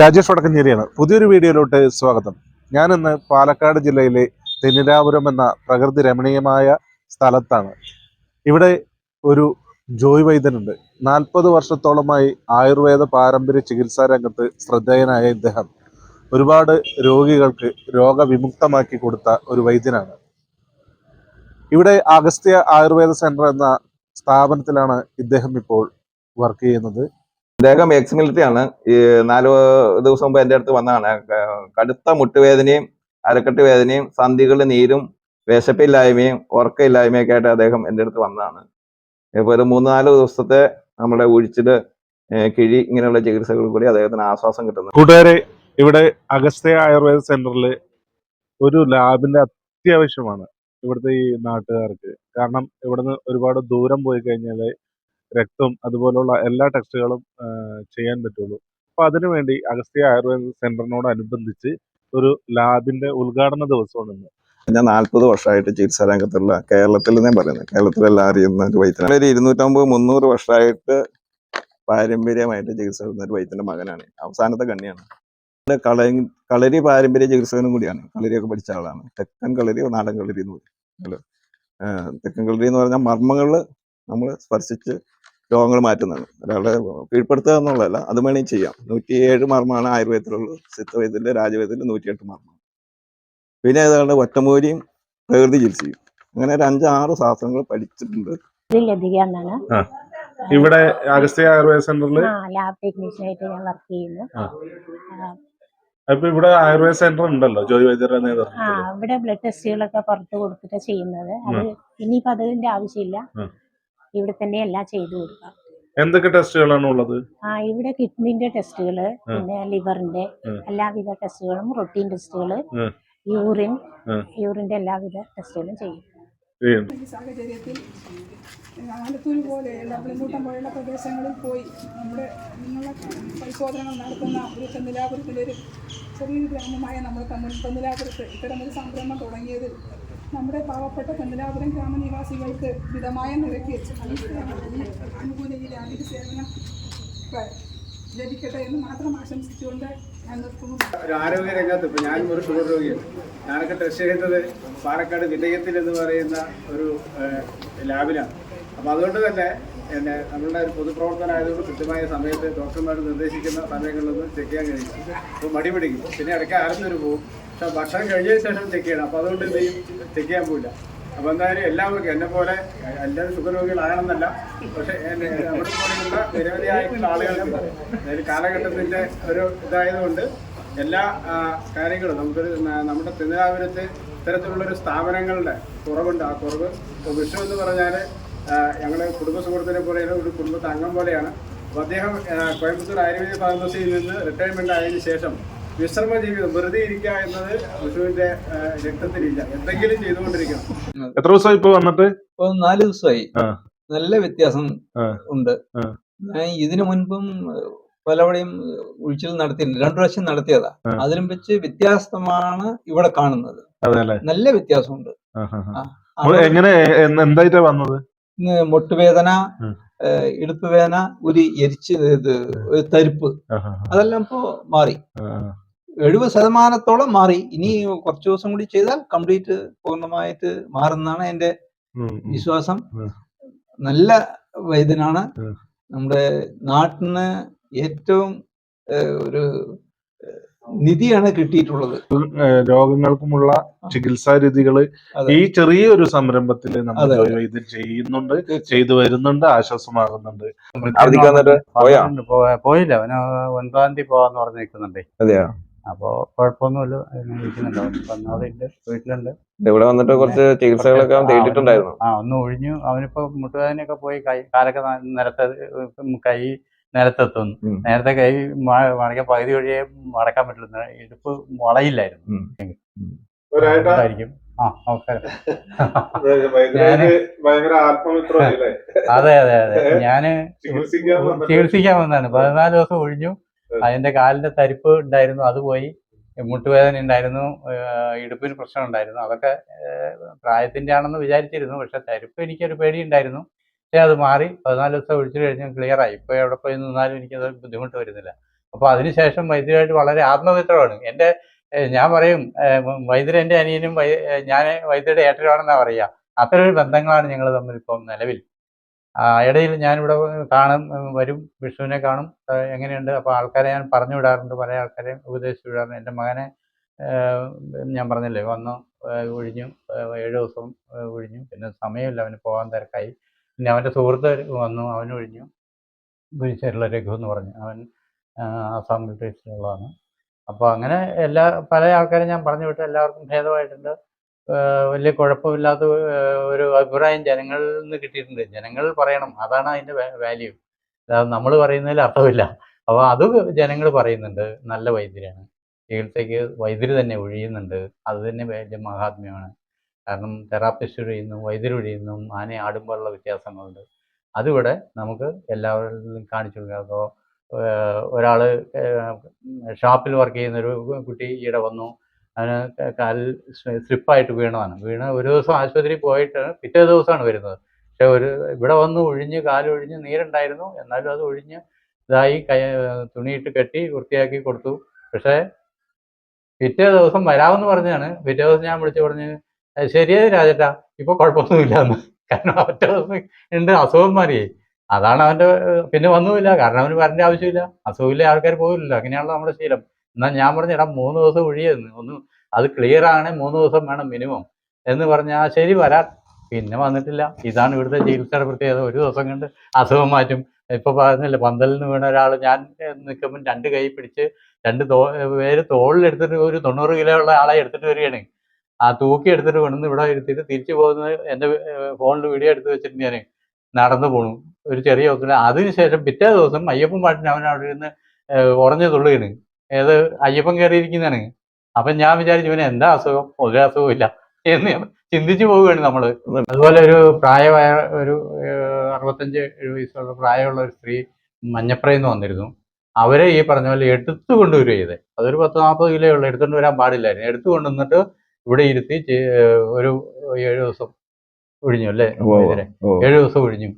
രാജേഷ് വടക്കഞ്ചേരിയാണ്. പുതിയൊരു വീഡിയോയിലോട്ട് സ്വാഗതം. ഞാനിന്ന് പാലക്കാട് ജില്ലയിലെ തെന്നിരാപുരം എന്ന പ്രകൃതി രമണീയമായ സ്ഥലത്താണ്. ഇവിടെ ഒരു ജോയ് വൈദ്യനുണ്ട്. 40 വർഷത്തോളമായി ആയുർവേദ പാരമ്പര്യ ചികിത്സാ രംഗത്ത് ശ്രദ്ധേയനായ ഇദ്ദേഹം ഒരുപാട് രോഗികൾക്ക് രോഗവിമുക്തമാക്കി കൊടുത്ത ഒരു വൈദ്യനാണ്. ഇവിടെ അഗസ്ത്യ ആയുർവേദ സെന്റർ എന്ന സ്ഥാപനത്തിലാണ് ഇദ്ദേഹം ഇപ്പോൾ വർക്ക് ചെയ്യുന്നത്. അദ്ദേഹം എക്സ് മിലിറ്ററി ആണ്. ഈ 4 ദിവസം മുമ്പ് എൻ്റെ അടുത്ത് വന്നതാണ്. കടുത്ത മുട്ടുവേദനയും അരക്കെട്ട് വേദനയും സന്ധികളുടെ നീരും വിശപ്പില്ലായ്മയും ഉറക്കമില്ലായ്മയൊക്കെ ആയിട്ട് അദ്ദേഹം എൻ്റെ അടുത്ത് വന്നതാണ്. ഇപ്പോൾ ഒരു 3-4 ദിവസത്തെ നമ്മുടെ ഒഴിച്ചില് കിഴി ഇങ്ങനെയുള്ള ചികിത്സകൾ കൂടി അദ്ദേഹത്തിന് ആശ്വാസം കിട്ടുന്നു. കൂട്ടുകാരെ, ഇവിടെ അഗസ്ത്യ ആയുർവേദ സെന്ററിൽ ഒരു ലാബിന്റെ അത്യാവശ്യമാണ് ഇവിടുത്തെ ഈ നാട്ടുകാർക്ക്. കാരണം ഇവിടുന്ന് ഒരുപാട് ദൂരം പോയി കഴിഞ്ഞാൽ രക്തം അതുപോലുള്ള എല്ലാ ടെസ്റ്റുകളും ചെയ്യാൻ പറ്റുള്ളൂ. അപ്പൊ അതിനുവേണ്ടി അഗസ്ത്യ ആയുർവേദ സെന്ററിനോടനുബന്ധിച്ച് ഒരു ലാബിന്റെ ഉദ്ഘാടന ദിവസമാണ് ഇന്ന്. ഞാൻ 40 വർഷമായിട്ട് ചികിത്സാ രംഗത്തുള്ള കേരളത്തിൽ നിന്നേ പറയുന്നത്, കേരളത്തിലെല്ലാം അറിയുന്ന ഒരു വൈദ്യനാണ്. ഒരു 250-300 വർഷമായിട്ട് പാരമ്പര്യമായിട്ട് ചികിത്സ ഒരു വൈദ്യന്റെ മകനാണ്. അവസാനത്തെ കണ്ണിയാണ്. കളരി പാരമ്പര്യ ചികിത്സകനും കൂടിയാണ്. കളരിയൊക്കെ പഠിച്ച ആളാണ്. തെക്കൻ കളരി, നാടൻ കളരി എന്ന് പറയും. തെക്കൻ കളരി എന്ന് പറഞ്ഞാൽ മർമ്മങ്ങളിൽ നമ്മൾ സ്പർശിച്ച് രോഗങ്ങൾ മാറ്റുന്നതാണ്. ഒരാളെ കീഴ്പ്പെടുത്തുക എന്നുള്ളതല്ല, അത് വേണമെങ്കിൽ ചെയ്യാം. 107 മർമ്മമാണ് ആയുർവേദത്തിലുള്ളത്. സിദ്ധവൈദ്യത്തിലെ രാജവൈദ്യത്തിലെ 108 മർമ്മം. പിന്നെ ഏതാണ്ട് ഒറ്റമൂലിയും പ്രകൃതി ചികിത്സയും. അങ്ങനെ ഒരു 5-6 ശാസ്ത്രങ്ങൾ പഠിച്ചിട്ടുണ്ട്. ഇവിടെ അഗസ്ത്യ ആയുർവേദ സെന്ററിൽ ലാബ് ടെക്നീഷ്യനായിട്ട് ഞാൻ വർക്ക് ചെയ്യുന്നു. അപ്പൊ ഇവിടെ ആയുർവേദ സെന്റർ ഉണ്ടല്ലോ, ജോയ് വൈദ്യരുടെ നേതൃത്വത്തിൽ. ഇവിടെ ബ്ലഡ് ടെസ്റ്റുകളൊക്കെ പുറത്ത് കൊടുത്തിട്ട് ചെയ്യുന്നത്. അത് ഇനിയിപ്പോ അതിന്റെ ആവശ്യമില്ല, ഇവിടെ തന്നെ എല്ലാം ചെയ്തു കൊടുക്കാം. എന്തൊക്കെ ടെസ്റ്റുകളാണ് ഉള്ളത്? ഇവിടെ കിഡ്നിന്റെ ടെസ്റ്റുകള്, പിന്നെ ലിവറിന്റെ എല്ലാവിധ ടെസ്റ്റുകളും, റൊട്ടീൻ ടെസ്റ്റുകള്, യൂറിന്റെ എല്ലാവിധ ടെസ്റ്റുകളും ചെയ്യും. ഈ സാഹചര്യത്തിൽ ആലത്തൂർ പോലെയുള്ള വെളിങ്കൂട്ടം പോലെയുള്ള പ്രദേശങ്ങളിൽ പോയി നിങ്ങളെ പരിശോധനകൾ നടത്തുന്ന ഒരു തെന്നിലാപുരത്തിലൊരു ചെറിയൊരു ഗ്രാമമായ നമ്മുടെ തെന്നിലാപുരത്ത് ഇത്തരമൊരു സംരംഭം തുടങ്ങിയത് നമ്മുടെ പാവപ്പെട്ട തെന്നിലാപുരം ഗ്രാമനിവാസികൾക്ക് മിതമായ നിരക്ക് അനുകൂല ഈ ലാബിന്റെ സേവനം ലഭിക്കട്ടെ എന്ന് മാത്രം ആശംസിച്ചുകൊണ്ട് ഞാൻ നിർത്തുന്നു. ഒരു ആരോഗ്യ രംഗത്ത് ഇപ്പോൾ ഞാനും ഒരു ഷുഗർ രോഗിയാണ്. ഞാനൊക്കെ ടെസ്റ്റ് ചെയ്യുന്നത് പാലക്കാട് വിജയത്തിൽ എന്ന് പറയുന്ന ഒരു ലാബിലാണ്. അപ്പോൾ അതുകൊണ്ട് തന്നെ നമ്മളുടെ ഒരു പൊതുപ്രവർത്തനമായതുകൊണ്ട് കൃത്യമായ സമയത്ത് ഡോക്ടർമാർ നിർദ്ദേശിക്കുന്ന സമയങ്ങളിലൊന്നും ചെക്ക് ചെയ്യാൻ കഴിയില്ല. അപ്പോൾ മടി പിടിക്കും. പിന്നെ ഇടയ്ക്ക് ആരംഭിച്ചൊരു പോകും. പക്ഷേ ഭക്ഷണം കഴിഞ്ഞതിന് ശേഷം ചെക്ക് ചെയ്യണം. അപ്പോൾ അതുകൊണ്ട് എന്ത് ചെയ്യും, ചെക്ക് ചെയ്യാൻ പോയില്ല. അപ്പോൾ എന്തായാലും എല്ലാവർക്കും എന്നെ പോലെ എല്ലാവരും ഷുഗർ രോഗികളാകണമെന്നല്ല, പക്ഷേ നമ്മുടെ പോലെയുള്ള നിരവധിയായിട്ടുള്ള ആളുകൾക്ക് അതായത് കാലഘട്ടത്തിൻ്റെ ഒരു ഇതായതുകൊണ്ട് എല്ലാ കാര്യങ്ങളും നമ്മുടെ തെന്നിലാപുരത്ത് ഇത്തരത്തിലുള്ളൊരു സ്ഥാപനങ്ങളുടെ കുറവുണ്ട്. ആ കുറവ് ഇപ്പോൾ വിഷു എന്ന് പറഞ്ഞാൽ ഞങ്ങൾ കുടുംബ സുഹൃത്തിനെ പോലെയാണ്, ഒരു കുടുംബത്തെ അംഗം പോലെയാണ്. അപ്പോൾ അദ്ദേഹം കോയമ്പത്തൂർ ആയുർവേദ ഫാർമസിയിൽ നിന്ന് റിട്ടയർമെൻ്റ് ആയതിനു ശേഷം വിശ്രമ ജീവിതം, വെറുതെ ഇരിക്കുക എന്നത് വിഷുവിന്റെ രക്തത്തിലില്ല. എന്തെങ്കിലും ചെയ്തുകൊണ്ടിരിക്കണം. എത്ര ദിവസമായി ഇപ്പൊ വന്നിട്ട്? 4 ദിവസമായി. നല്ല വ്യത്യാസം ഉണ്ട്. ഞാൻ ഇതിനു മുൻപും പലവടെയും ഒഴിച്ചിൽ നടത്തിയിട്ടുണ്ട്. 2 പ്രാവശ്യം നടത്തിയതാ. അതിലും വെച്ച് വ്യത്യാസമാണ് ഇവിടെ കാണുന്നത്. നല്ല വ്യത്യാസമുണ്ട്. എങ്ങനെ, എന്തായിട്ടാ വന്നത്? മുട്ടുവേദന, ഇടുപ്പ് വേദന, ഒരു തരിപ്പ്, അതെല്ലാം ഇപ്പോ മാറി. 70% മാറി. ഇനി കുറച്ചു ദിവസം കൂടി ചെയ്താൽ കംപ്ലീറ്റ് പൂർണ്ണമായിട്ട് മാറുന്നതാണ് എന്റെ വിശ്വാസം. നല്ല വൈദ്യനാണ്. നമ്മുടെ നാട്ടിന് ഏറ്റവും ഒരു നിധിയാണ് കിട്ടിയിട്ടുള്ളത്. രോഗങ്ങൾക്കുമുള്ള ചികിത്സാ രീതികള് ഈ ചെറിയൊരു സംരംഭത്തിൽ നമ്മൾ ഇത് ചെയ്യുന്നുണ്ട്, ചെയ്തു വരുന്നുണ്ട്, ആശ്വാസമാകുന്നുണ്ട്. പോയില്ല, അവന് 9-ാം തീയതി പോവാന്ന് പറഞ്ഞ് നിൽക്കുന്നുണ്ടേ. അപ്പൊ കുഴപ്പമൊന്നുമില്ല, വീട്ടിലുണ്ട്. ഇവിടെ വന്നിട്ട് കുറച്ച് ചികിത്സകളൊക്കെ തേടിയിട്ടുണ്ടായിരുന്നു. ഒന്ന് ഒഴിഞ്ഞു. അവനിപ്പോ മുട്ടുവേദനയൊക്കെ പോയി, കാലൊക്കെ കൈ നിലത്തെത്തുന്നു. നേരത്തെ കൈ മടക്കാൻ പകുതി വഴിയെ മടക്കാൻ പറ്റില്ല, ഇടുപ്പ് വളയില്ലായിരുന്നു. ായിരിക്കും. അതെ അതെ അതെ, ഞാന് ചികിത്സിക്കാൻ വന്നതാണ്. 14 ദിവസം ഒഴിഞ്ഞു. അതിന്റെ കാലിന്റെ തരിപ്പ് ഉണ്ടായിരുന്നു, അത് പോയി. മുട്ടുവേദന ഉണ്ടായിരുന്നു, ഇടുപ്പിന് പ്രശ്നം ഉണ്ടായിരുന്നു. അതൊക്കെ പ്രായത്തിന്റെ ആണെന്ന് വിചാരിച്ചിരുന്നു. പക്ഷെ തരിപ്പ് എനിക്കൊരു പേടി ഉണ്ടായിരുന്നു. പക്ഷെ അത് മാറി. 14 ദിവസം ഒഴിച്ചു കഴിഞ്ഞാൽ ക്ലിയർ ആയി. ഇപ്പൊ എവിടെ പോയി നിന്നാലും എനിക്കത് ബുദ്ധിമുട്ട് വരുന്നില്ല. അപ്പോൾ അതിനുശേഷം വൈദ്യരായിട്ട് വളരെ ആത്മമിത്രമാണ്. ഞാൻ പറയും വൈദ്യർ എൻ്റെ അനിയനും ഞാൻ വൈദ്യരുടെ ഏട്ടനുമാണെന്നാണ് പറയുക. അത്തരം ഒരു ബന്ധങ്ങളാണ് ഞങ്ങൾ തമ്മിൽ ഇപ്പം നിലവിൽ. ഇടയിൽ ഞാനിവിടെ വരും, വിഷുവിനെ കാണും, എങ്ങനെയുണ്ട്. അപ്പോൾ ആൾക്കാരെ ഞാൻ പറഞ്ഞു വിടാറുണ്ട്, പല ആൾക്കാരെ ഉപദേശിച്ച് വിടാറുണ്ട്. എൻ്റെ മകനെ ഞാൻ പറഞ്ഞില്ലേ വന്നു, ഒഴിഞ്ഞു, 7 ദിവസം ഒഴിഞ്ഞു. പിന്നെ സമയമില്ല, അവന് പോകാൻ തിരക്കായി. പിന്നെ അവൻ്റെ സുഹൃത്ത് വന്നു, അവൻ ഒഴിഞ്ഞു. ഗുരുചേരുള്ള രഘു എന്ന് പറഞ്ഞു, അവൻ ആസാം മിലിറ്ററീസിലുള്ളതാണ്. അപ്പോൾ അങ്ങനെ പല ആൾക്കാരെ ഞാൻ പറഞ്ഞു വിട്ട് എല്ലാവർക്കും ഭേദമായിട്ടുണ്ട്. വലിയ കുഴപ്പമില്ലാത്ത ഒരു അഭിപ്രായം ജനങ്ങളിൽ നിന്ന് കിട്ടിയിട്ടുണ്ട്. ജനങ്ങൾ പറയണം, അതാണ് അതിൻ്റെ വാല്യൂ. നമ്മൾ പറയുന്നതിൽ അർത്ഥമില്ല. അപ്പോൾ അത് ജനങ്ങൾ പറയുന്നുണ്ട്, നല്ല വൈദ്യരാണ്, ചികിത്സയ്ക്ക് വൈദ്യർ തന്നെ ഒഴിയുന്നുണ്ട്. അത് തന്നെ വലിയ മഹാത്മ്യമാണ്. കാരണം തെറാപ്പിസ്റ്റ് ഒഴിയുന്നു, വൈദ്യർ ഒഴിയുന്നു, ആനയെ ആടുമ്പോഴുള്ള വ്യത്യാസങ്ങളുണ്ട്. അതിവിടെ നമുക്ക് എല്ലാവരിലും കാണിച്ചു കൊടുക്കുക. അപ്പോൾ ഒരാൾ ഷാപ്പിൽ വർക്ക് ചെയ്യുന്നൊരു കുട്ടി ഈയിടെ വന്നു, അവന് കാലിൽ സ്ലിപ്പായിട്ട് വീണതാണ്. ഒരു ദിവസം ആശുപത്രിയിൽ പോയിട്ട് പിറ്റേ ദിവസമാണ് വരുന്നത്. പക്ഷെ ഇവിടെ വന്ന് ഒഴിഞ്ഞ്, കാലൊഴിഞ്ഞ് നീരുണ്ടായിരുന്നു, എന്നാലും അത് ഒഴിഞ്ഞ് ഇതായി തുണിയിട്ട് കെട്ടി വൃത്തിയാക്കി കൊടുത്തു. പക്ഷേ പിറ്റേ ദിവസം വരാമെന്ന് പറഞ്ഞാണ്. പിറ്റേ ദിവസം ഞാൻ വിളിച്ചു പറഞ്ഞ്, ശരിയായി രാജേട്ടാ, ഇപ്പോൾ കുഴപ്പമൊന്നുമില്ല എന്ന്. കാരണം ഒറ്റ ദിവസം ഉണ്ട് അസുഖം മാറിയേ. അതാണ് അവൻ്റെ. പിന്നെ വന്നുമില്ല, കാരണം അവന് വരേണ്ട ആവശ്യമില്ല. അസുഖമില്ല ആൾക്കാർ പോകില്ലല്ലോ, അങ്ങനെയാണല്ലോ നമ്മുടെ ശീലം. എന്നാൽ ഞാൻ പറഞ്ഞു, എടാ 3 ദിവസം ഒഴിയെന്ന്, അത് ക്ലിയർ ആണ്, 3 ദിവസം വേണം മിനിമം എന്ന് പറഞ്ഞാൽ ശരി വരാം. പിന്നെ വന്നിട്ടില്ല. ഇതാണ് ഇവിടുത്തെ ചികിത്സയുടെ പ്രത്യേകത. ഒരു ദിവസം കൊണ്ട് അസുഖം മാറ്റും. ഇപ്പോൾ പറഞ്ഞില്ലേ, പന്തലിൽ നിന്ന് വീണ ഒരാൾ ഞാൻ നിൽക്കുമ്പോൾ 2 കൈ പിടിച്ച് 2 പേര് തോളിലെടുത്തിട്ട് ഒരു 90 കിലോ ഉള്ള ആളെ എടുത്തിട്ട് വരികയാണ്. ആ തൂക്കി എടുത്തിട്ട് കൊണ്ടുവന്ന് ഇവിടെ ഇരുത്തിയിട്ട് തിരിച്ചു പോകുന്നത് എൻ്റെ ഫോണിൽ വീഡിയോ എടുത്ത് വെച്ചിട്ട് ഞാൻ നടന്നു പോണു, ഒരു ചെറിയ ഒത്തിരി. അതിനുശേഷം പിറ്റേ ദിവസം അയ്യപ്പൻ പാട്ടിന് അവൻ അവിടെ ഇരുന്ന് ഉറഞ്ഞു തുള്ളുകയാണ്. അയ്യപ്പൻ കയറിയിരിക്കുന്നതാണ്. അപ്പം ഞാൻ വിചാരിച്ചു, ഇവന് എന്താ അസുഖം? ഒരു അസുഖവും ഇല്ല എന്ന് ചിന്തിച്ചു പോവുകയാണ് നമ്മൾ. അതുപോലെ ഒരു പ്രായമായ ഒരു 65-70 വയസ്സുള്ള പ്രായമുള്ള ഒരു സ്ത്രീ മഞ്ഞപ്പുറയിൽ നിന്ന് വന്നിരുന്നു. അവരെ ഈ പറഞ്ഞ പോലെ എടുത്തു കൊണ്ടുവരിക ചെയ്തത്. അതൊരു 10-40 കിലോ ഉള്ളു, എടുത്തുകൊണ്ട് വരാൻ പാടില്ലായിരുന്നു. എടുത്തു കൊണ്ടുവന്നിട്ട് ഇവിടെ ഇരുത്തി ഒരു 7 ദിവസം ഒഴിഞ്ഞു അല്ലേ, 7 ദിവസം ഒഴിഞ്ഞു.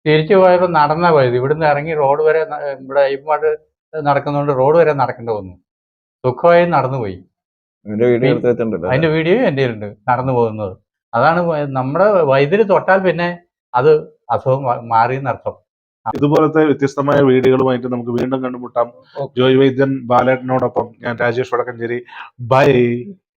തിരിച്ചു പോയപ്പോൾ നടന്നാ പോയത്. ഇവിടുന്ന് ഇറങ്ങി റോഡ് വരെ, ഇവിടെ അയ്യപ്പാട് നടക്കുന്നതുകൊണ്ട് റോഡ് വരെ നടക്കേണ്ടി വന്നു. സുഖമായി നടന്നുപോയി. അതിന്റെ വീഡിയോ എൻ്റെ ഉണ്ട്, നടന്നു പോകുന്നത്. അതാണ് നമ്മുടെ വൈദ്യുതി തൊട്ടാൽ പിന്നെ അത് അസുഖം മാറിയെന്നർത്ഥം. ഇതുപോലത്തെ വ്യത്യസ്തമായ വീഡിയോകളുമായിട്ട് നമുക്ക് വീണ്ടും കണ്ടുമുട്ടാം. ജോയ് വൈദ്യൻ ബാലേട്ടനോടൊപ്പം ഞാൻ രാജേഷ് വടക്കഞ്ചേരി. ബൈ.